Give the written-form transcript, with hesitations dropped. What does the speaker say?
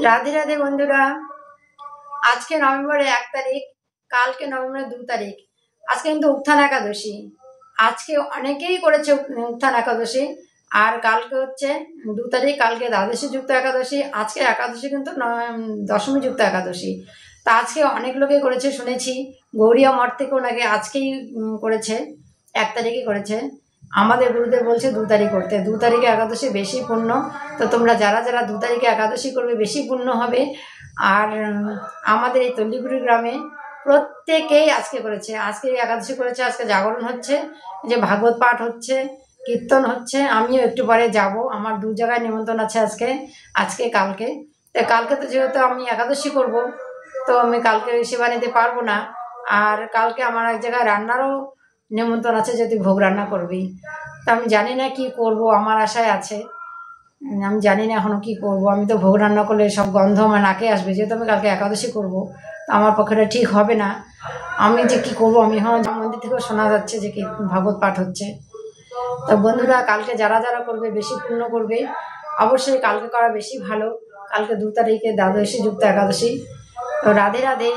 রাধে রাধে বন্ধুরা। আজকে নভেম্বরের 1 তারিখ, কালকে নভেম্বরের 2 তারিখ। আজকে কিন্তু উত্থান একাদশী। আজকে অনেকেই করেছে উত্থান একাদশী। আর কালকে হচ্ছে 2 তারিখ, কালকে দ্বাদশী যুক্ত একাদশী। আজকে একাদশী কিন্তু দশমী যুক্ত একাদশী। তা আজকে অনেক লোকে করেছে শুনেছি। গৌরীয় মঠ থেকেও নাকি আজকেই করেছে, 1 তারিখে করেছে। আমাদের গুরুদেব বলছে 2 তারিখ করতে। 2 তারিখে একাদশী বেশি পুণ্য। তো তোমরা যারা যারা 2 তারিখে একাদশী করবে বেশি পুণ্য হবে। আর আমাদের এই তল্লিগুড়ি গ্রামে প্রত্যেকেই আজকে করেছে, আজকে একাদশী করেছে। আজকে জাগরণ হচ্ছে, যে ভাগবত পাঠ হচ্ছে, কীর্তন হচ্ছে। আমিও একটু পরে যাব, আমার 2 জায়গায় নিমন্ত্রণ আছে আজকে, আজকে কালকে। তো কালকে তো যেহেতু আমি একাদশী করব, তো আমি কালকে সেবা নিতে পারবো না। আর কালকে আমার এক জায়গায় রান্নারও নিমন্ত্রণ আছে, যদি ভোগ রান্না করবি। তা আমি জানি না কি করব, আমার আশায় আছে। আমি জানি না এখনো কি করব। আমি তো ভোগ রান্না করলে সব গন্ধ আমার নাকে আসবে, যেহেতু আমি কালকে একাদশী করব। তো আমার পক্ষেটা ঠিক হবে না। আমি যে কি করব, আমি এখন মন্দির থেকেও শোনা যাচ্ছে যে কি ভাগবত পাঠ হচ্ছে। তো বন্ধুরা, কালকে যারা যারা করবে বেশি পূর্ণ করবে। অবশ্যই কালকে করা বেশি ভালো। কালকে 2 তারিখে দ্বাদশী যুক্ত একাদশী। তো রাধে রাধে।